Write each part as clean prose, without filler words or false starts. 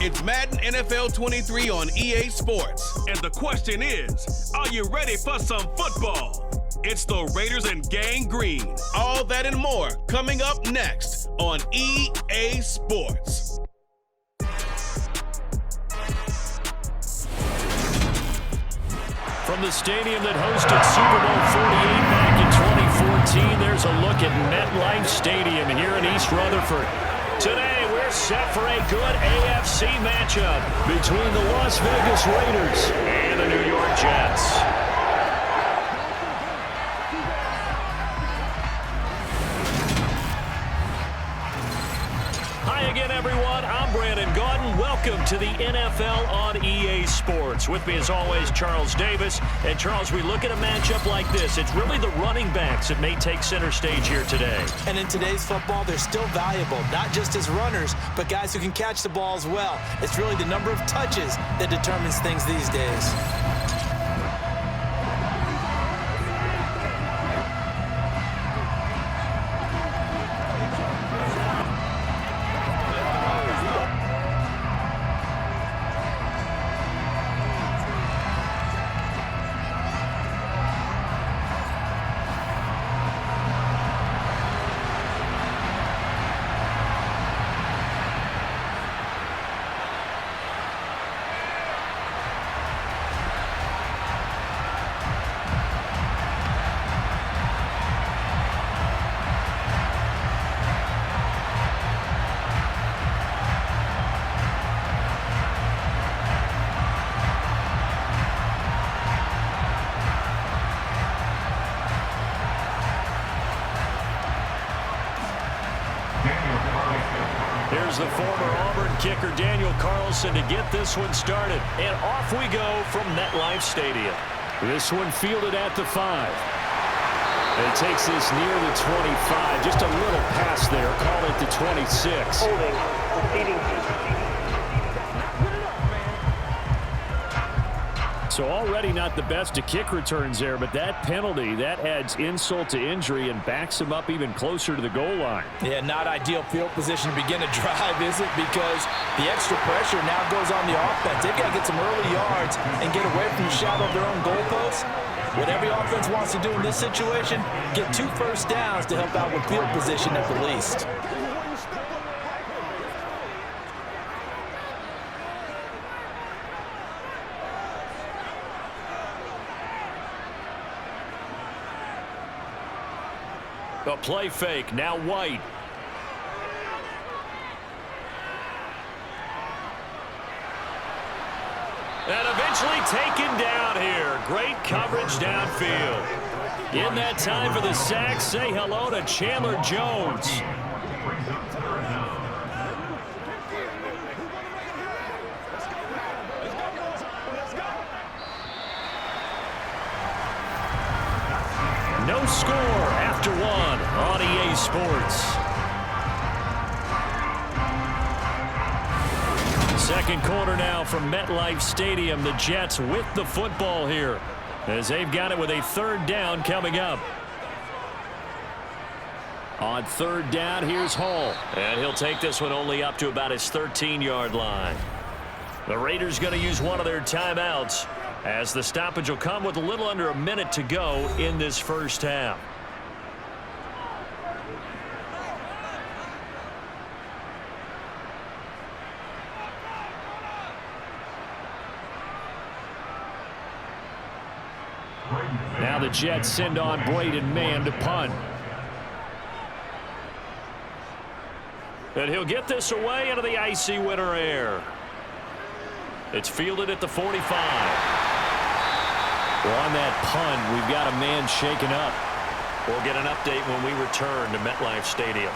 It's Madden NFL 23 on EA Sports. And the question is, are you ready for some football? It's the Raiders and Gang Green. All that and more coming up next on EA Sports. From the stadium that hosted Super Bowl 48 back in 2014, there's a look at MetLife Stadium here in East Rutherford. Today, we're set for a good AFC matchup between the Las Vegas Raiders and the New York Jets. Hi again, everyone. I'm Brandon Gaudin. Welcome to the NFL on EA Sports. With me, as always, Charles Davis. And, Charles, we look at a matchup like this. It's really the running backs that may take center stage here today. And in today's football, they're still valuable, not just as runners, but guys who can catch the ball as well. It's really the number of touches that determines things these days. Here's the former Auburn kicker, Daniel Carlson, to get this one started. And off we go from MetLife Stadium. This one fielded at the 5. And it takes this near the 25. Just a little pass there. Call it the 26. Holding, proceeding. So already not the best of kick returns there, but that penalty, that adds insult to injury and backs him up even closer to the goal line. Yeah, not ideal field position to begin a drive, is it? Because the extra pressure now goes on the offense. They've got to get some early yards and get away from the shadow of their own goalposts. What every offense wants to do in this situation, get 2 first downs to help out with field position at the least. A play fake, now White. And eventually taken down here. Great coverage downfield. In that time for the sack, say hello to Chandler Jones. No score after 1 on EA Sports. Second quarter now from MetLife Stadium. The Jets with the football here as they've got it with a 3rd down coming up. On 3rd down, here's Hall. And he'll take this one only up to about his 13-yard line. The Raiders going to use one of their timeouts, as the stoppage will come with a little under a minute to go in this first half. Now the Jets send on Braden Mann to punt. And he'll get this away into the icy winter air. It's fielded at the 45. Well, on that punt, we've got a man shaken up. We'll get an update when we return to MetLife Stadium.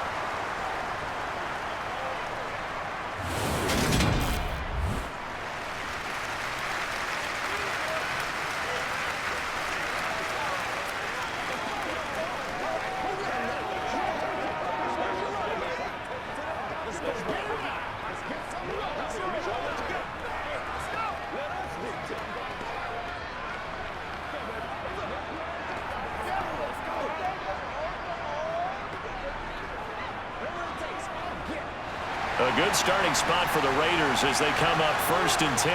A good starting spot for the Raiders as they come up 1st and 10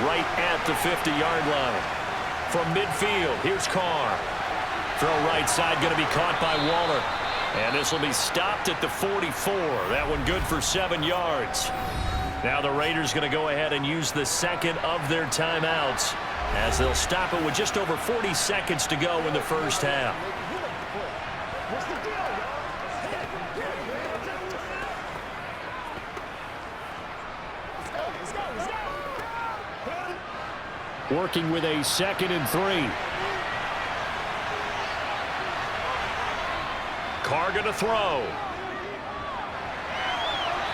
right at the 50-yard line. From midfield, here's Carr. Throw right side, going to be caught by Waller. And this will be stopped at the 44. That one good for 7 yards. Now the Raiders going to go ahead and use the second of their timeouts as they'll stop it with just over 40 seconds to go in the first half. Working with a 2nd and 3. Carr going to throw.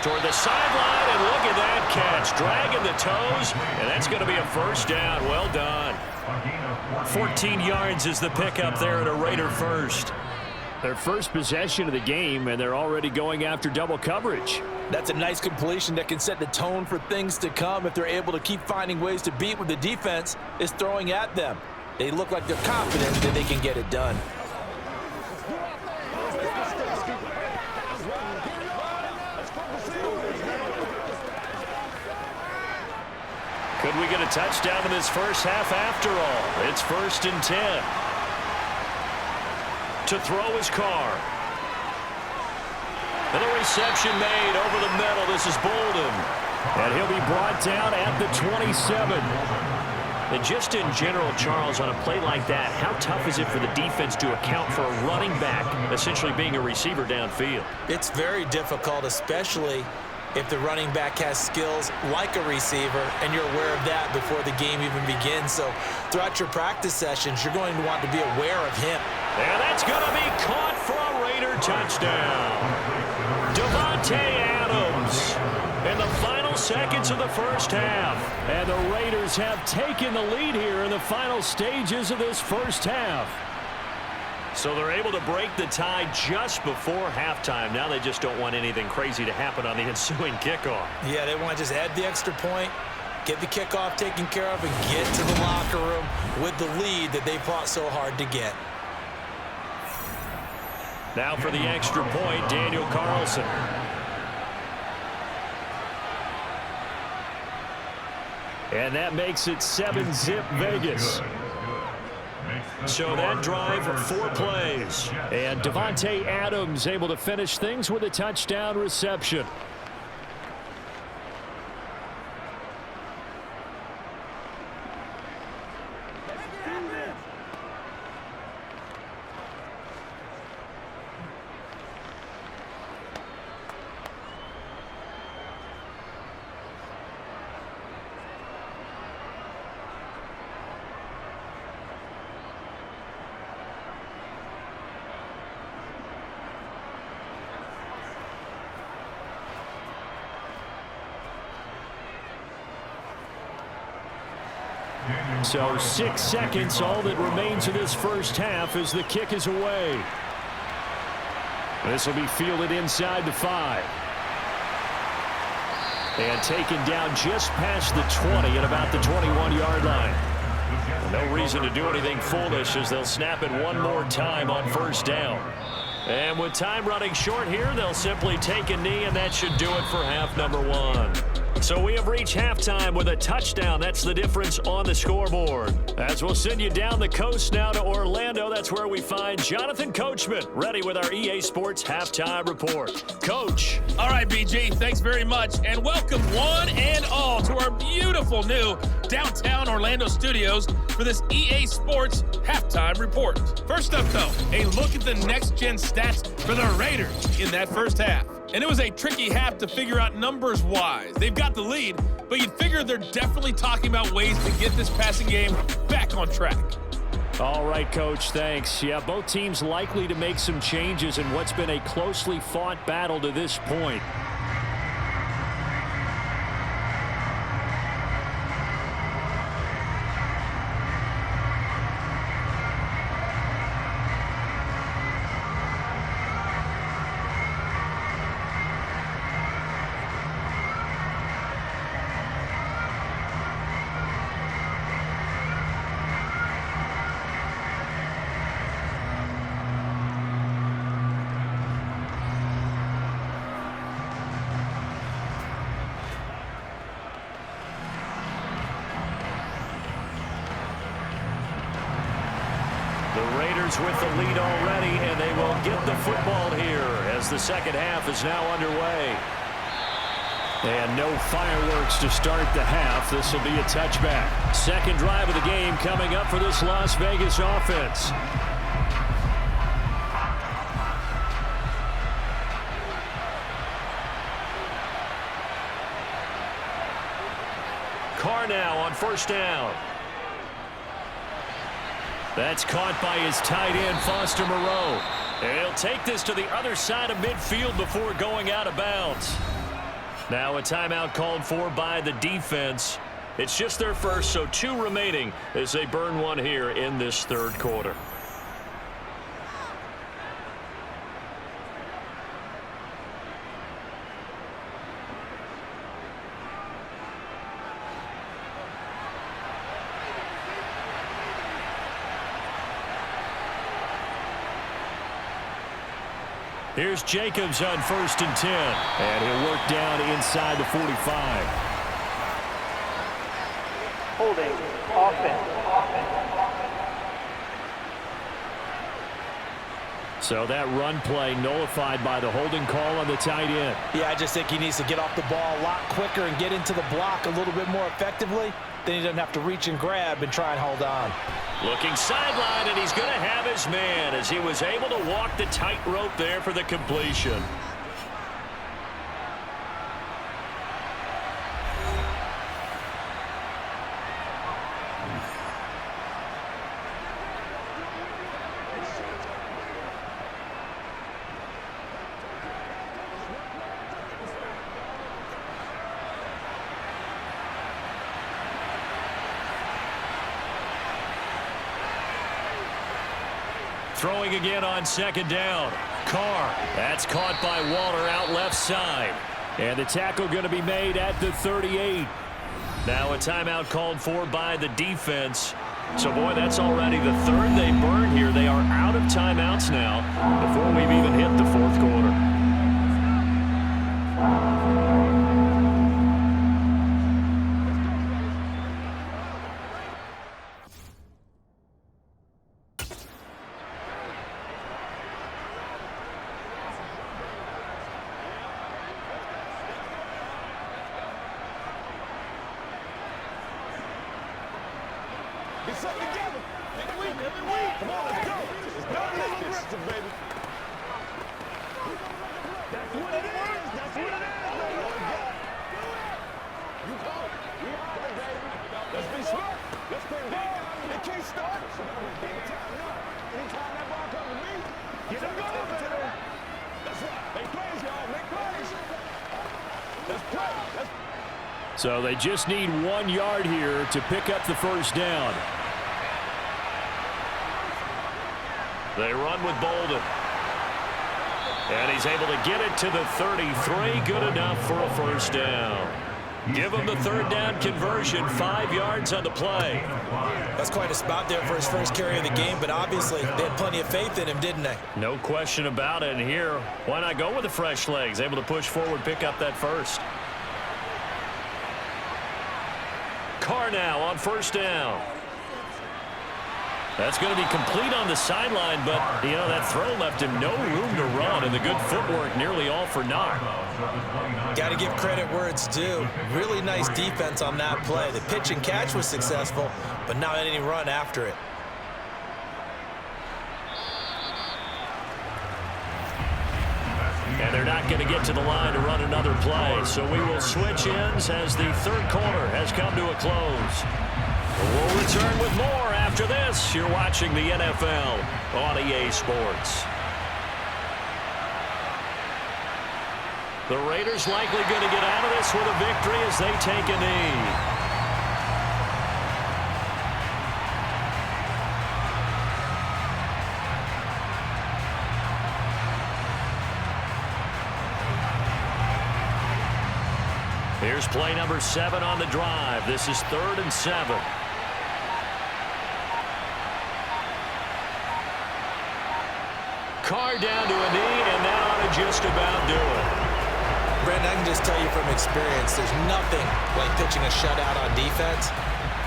Toward the sideline, and look at that catch. Dragging the toes, and that's going to be a first down. Well done. 14 yards is the pickup there at a Raider first. Their first possession of the game, and they're already going after double coverage. That's a nice completion that can set the tone for things to come if they're able to keep finding ways to beat what the defense is throwing at them. They look like they're confident that they can get it done. Could we get a touchdown in this first half after all? It's 1st and 10. To throw his Carr. And the reception made over the middle. This is Bolden. And he'll be brought down at the 27. And just in general, Charles, on a play like that, how tough is it for the defense to account for a running back essentially being a receiver downfield? It's very difficult, especially if the running back has skills like a receiver, and you're aware of that before the game even begins. So throughout your practice sessions, you're going to want to be aware of him. And that's going to be caught for a Raider touchdown. Davante Adams in the final seconds of the first half. And the Raiders have taken the lead here in the final stages of this first half. So they're able to break the tie just before halftime. Now they just don't want anything crazy to happen on the ensuing kickoff. Yeah, they want to just add the extra point, get the kickoff taken care of, and get to the locker room with the lead that they fought so hard to get. Now for the extra point, Daniel Carlson. And that makes it 7-zip Vegas. So that drive, 4 plays. And Davante Adams able to finish things with a touchdown reception. So 6 seconds, all that remains in this first half as the kick is away. This will be fielded inside the 5. And taken down just past the 20 at about the 21-yard line. No reason to do anything foolish as they'll snap it one more time on first down. And with time running short here, they'll simply take a knee, and that should do it for half number 1. So we have reached halftime with a touchdown. That's the difference on the scoreboard. As we'll send you down the coast now to Orlando, that's where we find Jonathan Coachman, ready with our EA Sports Halftime Report. Coach. All right, BG, thanks very much, and welcome one and all to our beautiful new downtown Orlando studios for this EA Sports Halftime Report. First up, though, a look at the next-gen stats for the Raiders in that first half. And it was a tricky half to figure out numbers-wise. They've got the lead, but you'd figure they're definitely talking about ways to get this passing game back on track. All right, Coach, thanks. Yeah, both teams likely to make some changes in what's been a closely fought battle to this point. The Raiders with the lead already, and they will get the football here as the second half is now underway. And no fireworks to start the half. This will be a touchback. Second drive of the game coming up for this Las Vegas offense. Carr now on first down. That's caught by his tight end, Foster Moreau. And he'll take this to the other side of midfield before going out of bounds. Now a timeout called for by the defense. It's just their first, so 2 remaining as they burn one here in this third quarter. Here's Jacobs on 1st and 10. And he'll work down inside the 45. Holding, offense. So that run play nullified by the holding call on the tight end. Yeah, I just think he needs to get off the ball a lot quicker and get into the block a little bit more effectively. Then he doesn't have to reach and grab and try and hold on. Looking sideline, and he's going to have his man as he was able to walk the tightrope there for the completion. Throwing again on second down. Carr. That's caught by Waller out left side. And the tackle going to be made at the 38. Now a timeout called for by the defense. So, boy, that's already the third they burn here. They are out of timeouts now before we've even hit the fourth quarter. Get something together. Every week. Come on, let's go. Don't get aggressive, baby. That's what it is. That's what it is, baby. You go. We are it, baby. Let's be smart. Let's play big. It can't start. Anytime that ball comes to me, get him going, baby. That's right. Make plays, y'all. Make plays. Let's play. So they just need 1 yard here to pick up the first down. They run with Bolden. And he's able to get it to the 33. Good enough for a first down. Give him the third down conversion. 5 yards on the play. That's quite a spot there for his first carry of the game, but obviously they had plenty of faith in him, didn't they? No question about it. And here, why not go with the fresh legs? Able to push forward, pick up that first. Carr now on first down. That's going to be complete on the sideline, but, you know, that throw left him no room to run, and the good footwork nearly all for naught. Got to give credit where it's due. Really nice defense on that play. The pitch and catch was successful, but not any run after it. And they're not going to get to the line to run another play, so we will switch ends as the third quarter has come to a close. We'll return with more after this. You're watching the NFL on EA Sports. The Raiders likely going to get out of this with a victory as they take a knee. Here's play number 7 on the drive. This is 3rd and 7. Carr down to a knee, and that ought to just about do it. Brandon, I can just tell you from experience, there's nothing like pitching a shutout on defense,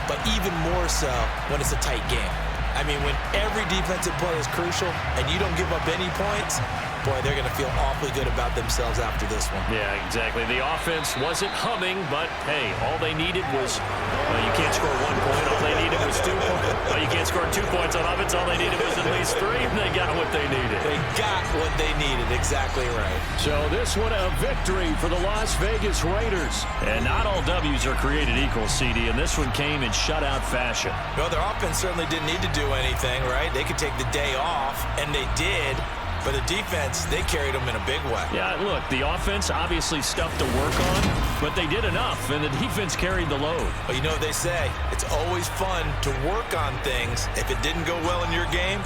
but even more so when it's a tight game. I mean, when every defensive play is crucial and you don't give up any points, boy, they're going to feel awfully good about themselves after this one. Yeah, exactly. The offense wasn't humming, but, hey, all they needed was, well, you can't score 1 point. All they needed was 2 points. Well, you can't score 2 points on offense. All they needed was at least 3, and they got what they needed. They got what they needed. Exactly right. So this one a victory for the Las Vegas Raiders. And not all W's are created equal, CD, and this one came in shutout fashion. No, their offense certainly didn't need to do anything, right? They could take the day off, and they did. But the defense, they carried them in a big way. Yeah, look, the offense obviously stuff to work on, but they did enough, and the defense carried the load. But you know what they say, it's always fun to work on things if it didn't go well in your game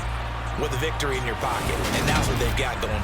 with a victory in your pocket. And that's what they've got going